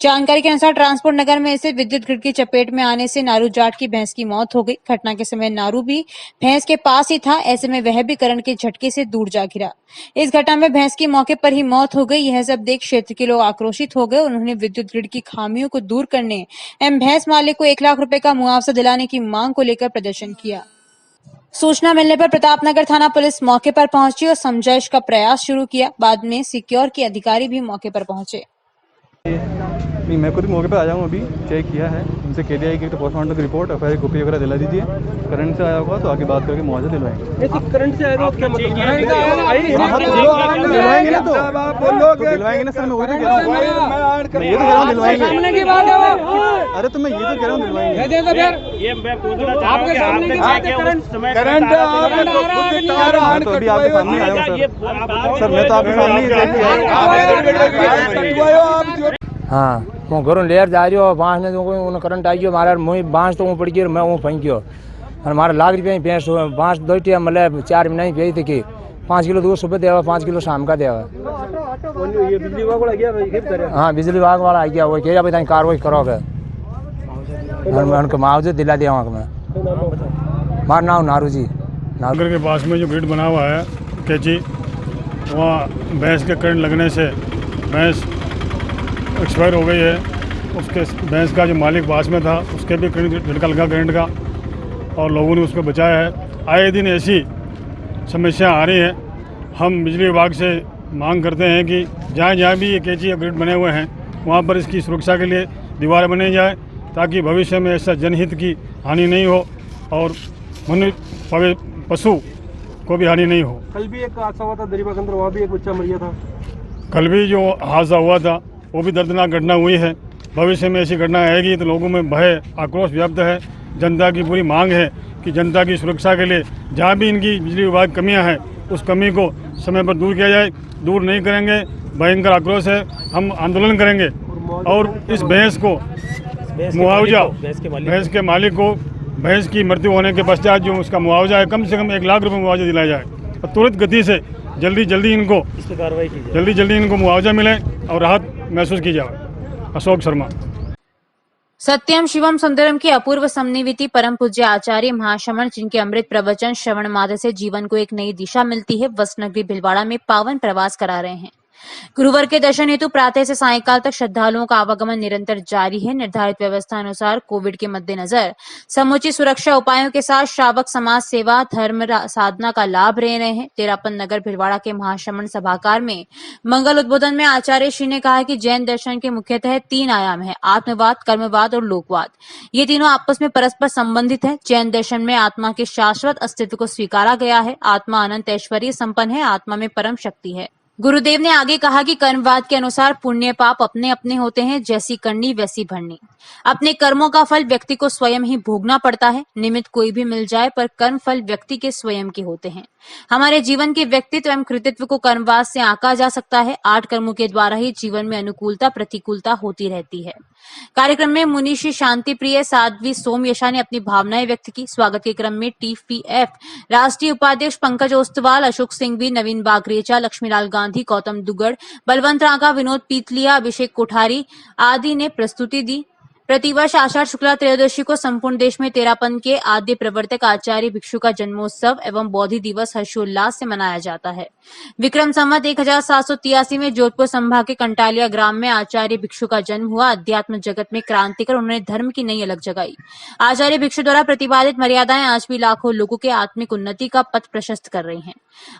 जानकारी के अनुसार ट्रांसपोर्ट नगर में स्थित विद्युत ग्रिड की चपेट में आने से नारू जाट की भैंस की मौत हो गई। घटना के समय नारू भी भैंस के पास ही था, ऐसे में वह भी करंट के झटके से दूर जा गिरा। इस घटना में भैंस की मौके पर ही मौत हो गई। यह सब देख क्षेत्र के लोग आक्रोशित हो गए। उन्होंने विद्युत ग्रिड की खामियों को दूर करने एवं भैंस मालिक को 1 लाख रुपए का मुआवजा दिलाने की मांग को लेकर प्रदर्शन किया। सूचना मिलने पर प्रतापनगर थाना पुलिस मौके पर पहुंची और समझाइश का प्रयास शुरू किया। बाद में सिक्योर के अधिकारी भी मौके पर पहुंचे। नहीं, मैं खुद मौके पर आया हूँ, अभी चेक किया है, उनसे कह दिया है कि तो पोस्टमार्टम की रिपोर्ट FIR कॉपी वगैरह दिला दीजिए। करंट से आया होगा तो आगे बात करके मुआवजा दिलवाएंगे। करंट से आएगा क्या मतलब? दिलवाएंगे ना, तो दिलवाएंगे ना सर, मैं वही तो कह रहा हूँ, मैं ये तो कह रहा हूँ दिलवाएंगे। अरे तो मैं ये तो कह रहा हूँ दिलवाएंगे। मैं तो अभी आपके सामने आया हूँ सर, मैं तो आपके सामने। हाँ, હું ઘરો લેર जा રહ્યો, बाँस ने तो करंट आई गयो, मारा मुँह बाँस तो पड़ गई, मैं वो फेंक गयो और मारा लाख रुपये भैंस बाँस 2 टिया मतलब 4 महीने भेज थी कि 5 किलो दूध सुबह देवा, 5 किलो शाम का देवा। बिजली विभाग वाला गया? हाँ, बिजली विभाग वाला आ गया, वो कह भाई कार्रवाई करोगे, उनको मुआवजा दिला दिया वहाँ मैं। मारा नाम नारू जी, नागर के पास में जो ग्रिड बना हुआ है कैची, वहाँ भैंस के करंट लगने से भैंस एक्सपायर हो गई है। उसके भैंस का जो मालिक पास में था उसके भी करंट झटका लगा करंट का, और लोगों ने उसको बचाया है। आए दिन ऐसी समस्या आ रही है। हम बिजली विभाग से मांग करते हैं कि जहाँ जहाँ भी ये कैची ग्रिड बने हुए हैं वहाँ पर इसकी सुरक्षा के लिए दीवारें बनाई जाए, ताकि भविष्य में ऐसा जनहित की हानि नहीं हो और मनुष्य पशु को भी हानि नहीं हो। कल भी एक हादसा हुआ था दरीबा के अंदर, वहाँ भी एक बच्चा मर गया था। कल भी जो हादसा हुआ था वो भी दर्दनाक घटना हुई है। भविष्य में ऐसी घटना आएगी तो लोगों में भय आक्रोश व्याप्त है। जनता की पूरी मांग है कि जनता की सुरक्षा के लिए जहाँ भी इनकी बिजली विभाग कमियाँ हैं उस कमी को समय पर दूर किया जाए। दूर नहीं करेंगे, भयंकर आक्रोश है, हम आंदोलन करेंगे और इस भैंस को मुआवजा, भैंस के मालिक को भैंस की मृत्यु होने के पश्चात जो उसका मुआवजा है कम से कम 1 लाख रुपये मुआवजा दिलाया जाए और तुरंत गति से जल्दी इनको कार्रवाई की, जल्दी इनको मुआवजा मिले और राहत महसूस की जाए। अशोक शर्मा। सत्यम शिवम सुंदरम की अपूर्व समन्विति परम पूज्य आचार्य महाशमन, जिनके अमृत प्रवचन श्रवण मात्र से जीवन को एक नई दिशा मिलती है, वसनगरी भिलवाड़ा में पावन प्रवास करा रहे हैं। गुरुवार के दर्शन हेतु प्रातः से सायंकाल तक श्रद्धालुओं का आवागमन निरंतर जारी है। निर्धारित व्यवस्था अनुसार कोविड के मद्देनजर समुचित सुरक्षा उपायों के साथ श्रावक समाज सेवा धर्म साधना का लाभ ले रहे हैं। तेरापन नगर भिलवाड़ा के महाश्रमण सभागार में मंगल उद्बोधन में आचार्य श्री ने कहा कि जैन दर्शन के मुख्यतः 3 आयाम है, आत्मवाद, कर्मवाद और लोकवाद। ये तीनों आपस में परस्पर संबंधित है। जैन दर्शन में आत्मा के शाश्वत अस्तित्व को स्वीकारा गया है। आत्मा अनंत ऐश्वर्य संपन्न है, आत्मा में परम शक्ति है। गुरुदेव ने आगे कहा कि कर्मवाद के अनुसार पुण्य पाप अपने अपने होते हैं, जैसी करनी वैसी भरनी। अपने कर्मों का फल व्यक्ति को स्वयं ही भोगना पड़ता है। निमित्त कोई भी मिल जाए पर कर्म फल व्यक्ति के स्वयं के होते हैं। हमारे जीवन के व्यक्तित्व एवं कृतित्व को कर्मवाद से आंका जा सकता है। 8 कर्मों के द्वारा ही जीवन में अनुकूलता प्रतिकूलता होती रहती है। कार्यक्रम में मुनिश्री शांति प्रिय साध्वी सोमयशा ने अपनी भावनाएं व्यक्त की। स्वागत के क्रम में TPF राष्ट्रीय उपाध्यक्ष पंकज ओस्तवाल, अशोक सिंघवी, नवीन बागरेचा, लक्ष्मीलाल गांधी, गौतम दुगड़, बलवंत रांगा, विनोद पीतलिया, अभिषेक कोठारी आदि ने प्रस्तुति दी। प्रतिवर्ष आषाढ़ शुक्ला त्रयोदशी को संपूर्ण देश में तेरापन के आद्य प्रवर्तक आचार्य भिक्षु का जन्मोत्सव एवं बौद्धि दिवस हर्षोल्लास से मनाया जाता है। विक्रम संवत 1783 में जोधपुर संभाग के कंटालिया ग्राम में आचार्य भिक्षु का जन्म हुआ। अध्यात्म जगत में क्रांति कर उन्होंने धर्म की नई अलग जगाई। आचार्य भिक्षु द्वारा प्रतिपादित मर्यादाएं आज भी लाखों लोगों के आत्मिक उन्नति का पथ प्रशस्त कर रही हैं।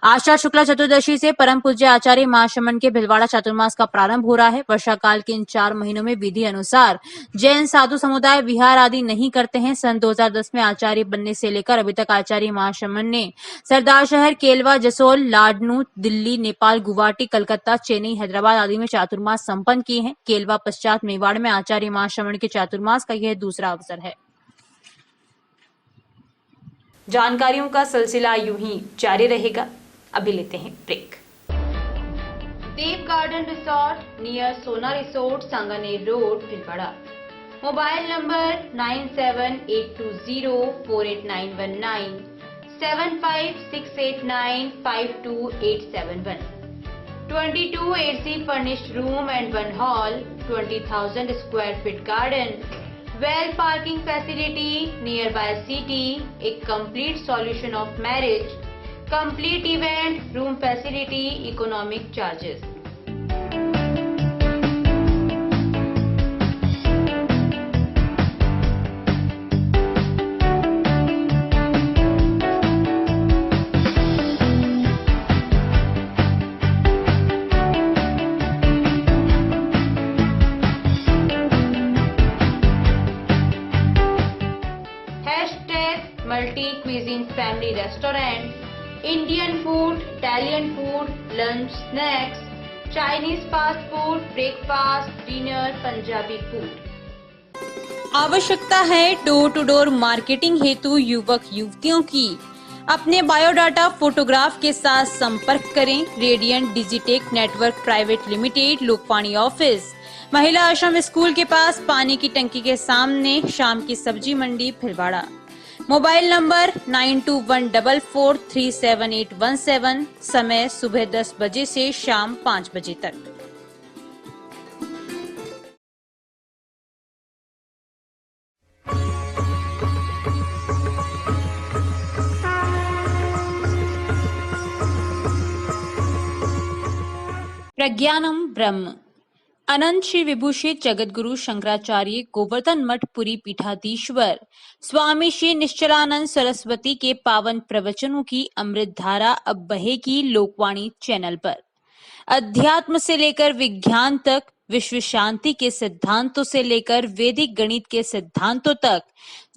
आषाढ़ शुक्ला चतुर्दशी से परम पूज्य आचार्य महाशमन के भिलवाड़ा चातुर्मास का प्रारंभ हो रहा है। वर्षा काल के इन 4 महीनों में विधि अनुसार जैन साधु समुदाय विहार आदि नहीं करते हैं। सन 2010 में आचार्य बनने से लेकर अभी तक आचार्य महाशमन ने सरदार शहर, केलवा, जसोल, लाडनू, दिल्ली, नेपाल, गुवाहाटी, कलकत्ता, चेन्नई, हैदराबाद आदि में चातुर्मास संपन्न किए हैं। केलवा पश्चात मेवाड़ में आचार्य महाशमन के चातुर्मास का यह दूसरा अवसर है। जानकारियों का सिलसिला यूं ही जारी रहेगा। अभी लेते हैं ब्रेक। देव गार्डन रिसोर्ट नियर सोना resort, Sanganer road, Bhilwara. Mobile number 9782048919, 7568952871। 22 AC furnished room and 1 hall, 20,000 square feet garden, well parking facility, nearby city, a complete solution of marriage, complete event, room facility, economic charges. Family restaurant, Indian food, Italian food, lunch, snacks, Chinese fast food, breakfast, dinner, Punjabi food. आवश्यकता है door to door marketing हेतु युवक युवतियों की। अपने biodata photograph के साथ संपर्क करें। Radiant Digitech network private limited, लोकपाणी ऑफिस, महिला आश्रम स्कूल के पास, पानी की टंकी के सामने, शाम की सब्जी मंडी, भिलवाड़ा। Mobile number 9214437817। समय सुबह 10 बजे से शाम 5 बजे तक। प्रज्ञानम ब्रह्म। अनंत श्री विभूषित जगतगुरु शंकराचार्य गोवर्धन मठ पुरी पीठाधीश्वर स्वामी श्री निश्चलानंद सरस्वती के पावन प्रवचनों की अमृत धारा अब बहेगी लोकवाणी चैनल पर। अध्यात्म से लेकर विज्ञान तक, विश्व शांति के सिद्धांतों से लेकर वैदिक गणित के सिद्धांतों तक,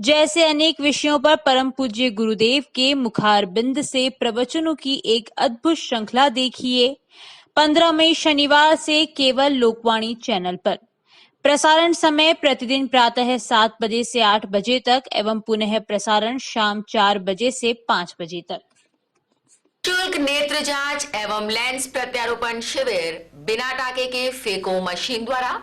जैसे अनेक विषयों पर परम पूज्य गुरुदेव के मुखारबिंद से प्रवचनों की एक अद्भुत श्रृंखला देखिए 15 मई शनिवार से केवल लोकवाणी चैनल पर। प्रसारण समय प्रतिदिन प्रातः 7 बजे से 8 बजे तक एवं पुनः प्रसारण शाम 4 बजे से 5 बजे तक। शुल्क नेत्र जांच एवं लेंस प्रत्यारोपण शिविर बिना टाके के फेको मशीन द्वारा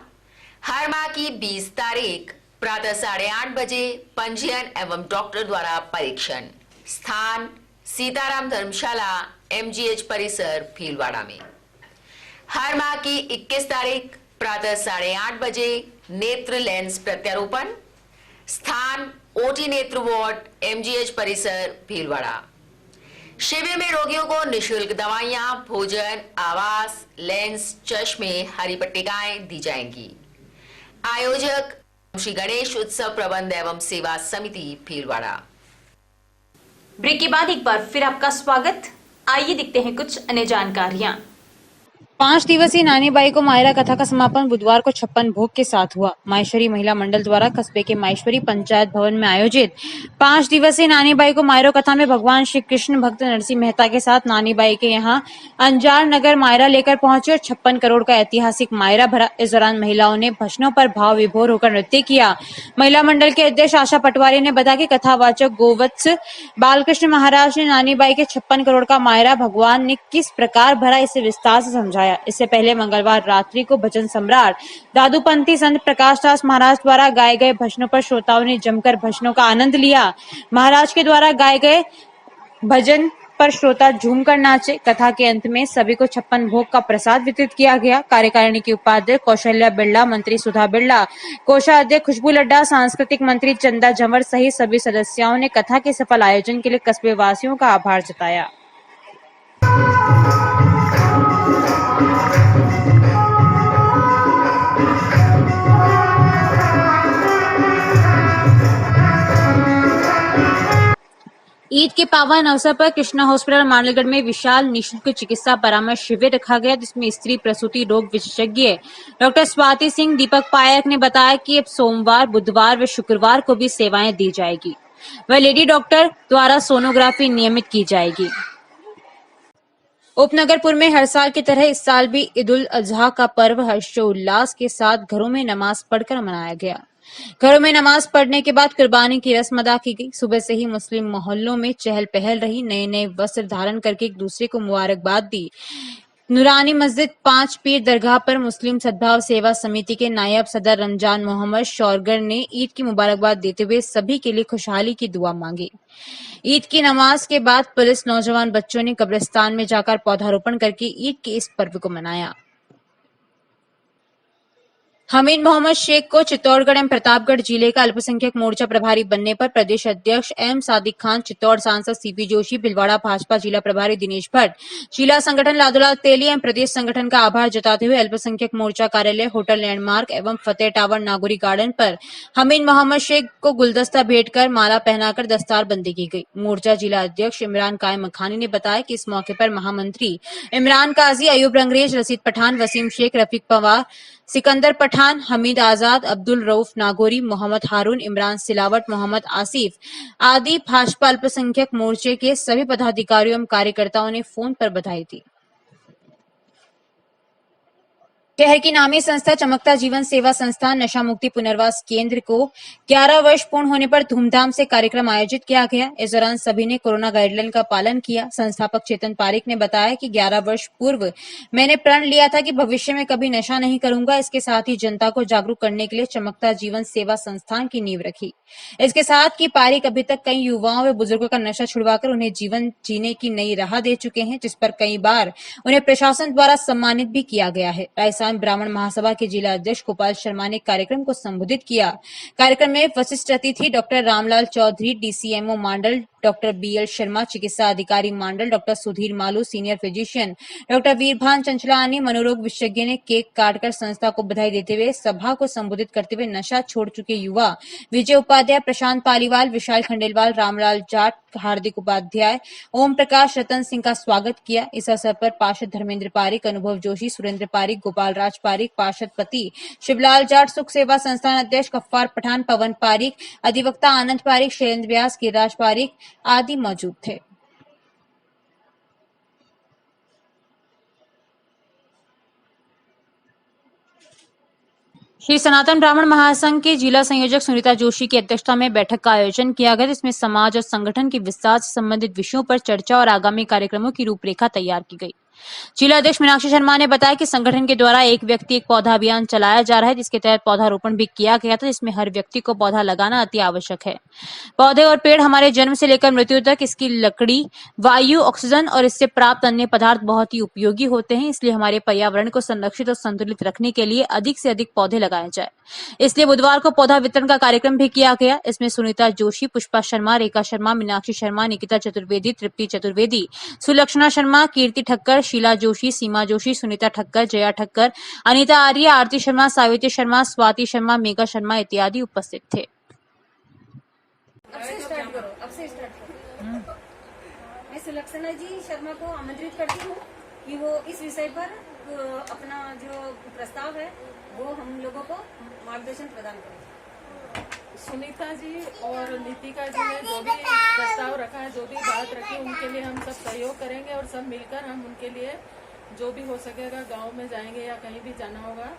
हर माह की 20 तारीख प्रातः 8:30 बजे पंजीयन एवं डॉक्टर द्वारा परीक्षण। स्थान सीताराम धर्मशाला, MGH परिसर, भीलवाड़ा में। हर माह की 21 तारीख प्रातः 8:30 बजे नेत्र लेंस प्रत्यारोपण। स्थान OT नेत्र वार्ड, MGH परिसर, भीलवाड़ा। शिविर में रोगियों को निःशुल्क दवाइयां, भोजन, आवास, लेंस, चश्मे, हरी पट्टिकाएं दी जाएंगी। आयोजक श्री गणेश उत्सव प्रबंध एवं सेवा समिति, भीलवाड़ा। ब्रेक के बाद एक बार फिर आपका स्वागत। आइए देखते हैं कुछ अन्य जानकारियां। 5 दिवसीय नानी बाई को मायरा कथा का समापन बुधवार को 56 भोग के साथ हुआ। माहेश्वरी महिला मंडल द्वारा कस्बे के माहेश्वरी पंचायत भवन में आयोजित 5 दिवसीय नानी बाई को मायरो कथा में भगवान श्री कृष्ण भक्त नरसिंह मेहता के साथ नानी बाई के यहाँ अंजार नगर मायरा लेकर पहुंचे और 56 करोड़ का ऐतिहासिक मायरा भरा। इस दौरान महिलाओं ने भजनों पर भाव विभोर होकर नृत्य किया। महिला मंडल के अध्यक्ष आशा पटवारी ने बताया कि कथावाचक गोवत्स बालकृष्ण महाराज ने नानी बाई के 56 करोड़ का मायरा भगवान ने किस प्रकार भरा, इसे विस्तार से समझाया। इससे पहले मंगलवार रात्रि को भजन सम्राट दादूपंथी संत प्रकाश दास महाराज द्वारा गाए गए भजनों पर श्रोताओं ने जमकर भजनों का आनंद लिया। महाराज के द्वारा गाए गए भजन पर श्रोता झूमकर नाचे। कथा के अंत में सभी को 56 भोग का प्रसाद वितरित किया गया। कार्यकारिणी की उपाध्यक्ष कौशल्या बिरला, मंत्री सुधा बिरला, कोषाध्यक्ष खुशबू लड्डा, सांस्कृतिक मंत्री चंदा झंवर सहित सभी सदस्यों ने कथा के सफल आयोजन के लिए कस्बे वासियों का आभार जताया। ईद के पावन अवसर पर कृष्णा हॉस्पिटल मांडलगढ़ में विशाल निःशुल्क चिकित्सा परामर्श शिविर रखा गया, जिसमें स्त्री प्रसूति रोग विशेषज्ञ डॉक्टर स्वाति सिंह दीपक पायक ने बताया कि अब सोमवार, बुधवार व शुक्रवार को भी सेवाएं दी जाएगी। वह लेडी डॉक्टर द्वारा सोनोग्राफी नियमित की जाएगी। उपनगरपुर में हर साल की तरह इस साल भी ईद उल अजहा का पर्व हर्षोल्लास के साथ घरों में नमाज पढ़कर मनाया गया। घरों में नमाज पढ़ने के बाद कुर्बानी की रस्म अदा की गई। सुबह से ही मुस्लिम मोहल्लों में चहल पहल रही। नए नए वस्त्र धारण करके एक दूसरे को मुबारकबाद दी। नूरानी मस्जिद 5 पीर दरगाह पर मुस्लिम सद्भाव सेवा समिति के नायब सदर रमजान मोहम्मद शौरगर ने ईद की मुबारकबाद देते हुए सभी के लिए खुशहाली की दुआ मांगी। ईद की नमाज के बाद पुलिस नौजवान बच्चों ने कब्रिस्तान में जाकर पौधारोपण करके ईद के इस पर्व को मनाया। हमीद मोहम्मद शेख को चित्तौड़गढ़ एवं प्रतापगढ़ जिले का अल्पसंख्यक मोर्चा प्रभारी बनने पर प्रदेश अध्यक्ष एम सादिक खान, चित्तौड़ सांसद सीपी जोशी, भिलवाड़ा भाजपा जिला प्रभारी दिनेश भट्ट, जिला संगठन लादूलाल तेली एवं प्रदेश संगठन का आभार जताते हुए अल्पसंख्यक मोर्चा कार्यालय, होटल लैंडमार्क एवं फतेह टावर नागौरी गार्डन पर हमीद मोहम्मद शेख को गुलदस्ता भेंट कर माला पहनाकर दस्तार बंदी की गई। मोर्चा जिला अध्यक्ष इमरान कायम मखानी ने बताया कि इस मौके पर महामंत्री इमरान काजी, अयूब रंगरेज, रशीद पठान, वसीम शेख, रफीक पवार सिकंदर पठान, हमीद आजाद, अब्दुल रऊफ नागोरी, मोहम्मद हारून, इमरान सिलावट, मोहम्मद आसिफ आदि भाजपा अल्पसंख्यक मोर्चे के सभी पदाधिकारियों एवं कार्यकर्ताओं ने फोन पर बधाई दी। शहर की नामी संस्था चमकता जीवन सेवा संस्थान नशा मुक्ति पुनर्वास केंद्र को 11 वर्ष पूर्ण होने पर धूमधाम से कार्यक्रम आयोजित किया गया। इस दौरान सभी ने कोरोना गाइडलाइन का पालन किया। संस्थापक चेतन पारिक ने बताया कि 11 वर्ष पूर्व मैंने प्रण लिया था कि भविष्य में कभी नशा नहीं करूंगा। इसके साथ ही जनता को जागरूक करने के लिए चमकता जीवन सेवा संस्थान की नींव रखी। इसके साथ कि पारिक अभी तक कई युवाओं व बुजुर्गों का नशा छुड़वाकर उन्हें जीवन जीने की नई राह दे चुके हैं, जिस पर कई बार उन्हें प्रशासन द्वारा सम्मानित भी किया गया है। राजस्थान ब्राह्मण महासभा के जिला अध्यक्ष गोपाल शर्मा ने कार्यक्रम को संबोधित किया। कार्यक्रम में वरिष्ठ अतिथि डॉक्टर रामलाल चौधरी, डीसीएमओ मंडल डॉक्टर बीएल शर्मा, चिकित्सा अधिकारी मंडल doctor Sudhir Malu, senior physician doctor Veerbhan Chanchlani, मनोरोग विशेषज्ञ ने केक काटकर संस्था को बधाई देते हुए सभा को संबोधित करते हुए नशा छोड़ चुके युवा विजय उपाध्याय, प्रशांत पालीवाल, विशाल खंडेलवाल, रामलाल जाट, हार्दिक उपाध्याय, ओम प्रकाश, रतन सिंह का स्वागत किया। इस अवसर पर पार्षद धर्मेंद्र पारिक, अनुभव जोशी, सुरेंद्र पारिक, गोपाल राज पारिक, पार्षद पति शिवलाल जाट, सुख सेवा संस्थान अध्यक्ष गफ्फार पठान, पवन पारिक, अधिवक्ता आनंद पारिक, शैलेंद्र व्यास, गिरिराज पारिक आदि मौजूद थे। श्री सनातन ब्राह्मण महासंघ के जिला संयोजक सुनीता जोशी की अध्यक्षता में बैठक का आयोजन किया गया, जिसमें समाज और संगठन के विस्तार से संबंधित विषयों पर चर्चा और आगामी कार्यक्रमों की रूपरेखा तैयार की गई। जिला अध्यक्ष मीनाक्षी शर्मा ने बताया कि संगठन के द्वारा एक व्यक्ति एक पौधा अभियान चलाया जा रहा है, जिसके तहत पौधारोपण भी किया गया था, जिसमें हर व्यक्ति को पौधा लगाना अति आवश्यक है। पौधे और पेड़ हमारे जन्म से लेकर मृत्यु तक इसकी लकड़ी, वायु, ऑक्सीजन और इससे प्राप्त अन्य पदार्थ बहुत ही उपयोगी होते हैं। इसलिए हमारे पर्यावरण को संरक्षित और संतुलित रखने के लिए अधिक से अधिक पौधे लगाए जाए। इसलिए बुधवार को पौधा वितरण का कार्यक्रम भी किया गया। इसमें सुनीता जोशी, पुष्पा शर्मा, रेखा शर्मा, मीनाक्षी शर्मा, निकिता चतुर्वेदी, तृप्ति चतुर्वेदी, सुलक्षणा शर्मा, कीर्ति ठक्कर, शीला जोशी, सीमा जोशी, सुनीता ठक्कर, जया ठक्कर, अनीता आर्य, आरती शर्मा, सावित्री शर्मा, स्वाति शर्मा, मेघा शर्मा इत्यादि उपस्थित थे। अब से स्टार्ट करो। मैं सुलक्षणा जी शर्मा को आमंत्रित करती हूँ कि वो इस विषय पर अपना जो प्रस्ताव है वो हम लोगों को मार्गदर्शन प्रदान करें। सुनीता जी और नीतिका जी ने जो भी प्रस्ताव रखा है, जो भी बात रखी, उनके लिए हम सब सहयोग करेंगे और सब मिलकर हम उनके लिए जो भी हो सकेगा, गांव में जाएंगे या कहीं भी जाना होगा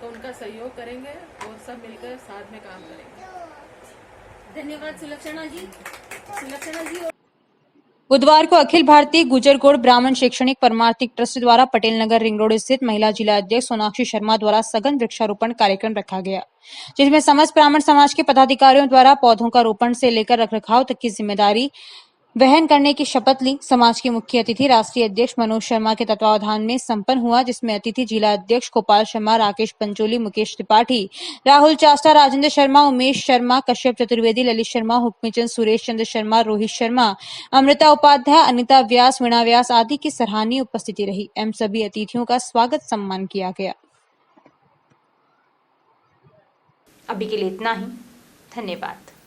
तो उनका सहयोग करेंगे और सब मिलकर साथ में काम करेंगे। धन्यवाद सुलक्षणा जी। बुधवार को अखिल भारतीय गुजरगोड़ ब्राह्मण शैक्षणिक परमार्थिक ट्रस्ट द्वारा पटेल नगर रिंग रोड स्थित महिला जिला अध्यक्ष सोनाक्षी शर्मा द्वारा सघन वृक्षारोपण कार्यक्रम रखा गया, जिसमें समस्त ब्राह्मण समाज के पदाधिकारियों द्वारा पौधों का रोपण से लेकर रखरखाव तक की जिम्मेदारी वहन करने की शपथ ली। समाज के मुख्य अतिथि राष्ट्रीय अध्यक्ष मनोज शर्मा के तत्वावधान में संपन्न हुआ, जिसमें अतिथि जिला अध्यक्ष गोपाल शर्मा, राकेश पंचोली, मुकेश त्रिपाठी, राहुल चास्टा, राजेंद्र शर्मा, उमेश शर्मा, कश्यप चतुर्वेदी, ललित शर्मा, हुक्मीचंद, सुरेश चंद्र शर्मा, रोहित शर्मा, अमृता उपाध्याय, अनिता व्यास, वीणा व्यास आदि की सराहनीय उपस्थिति रही। एम सभी अतिथियों का स्वागत सम्मान किया गया। अभी के लिए इतना ही। धन्यवाद।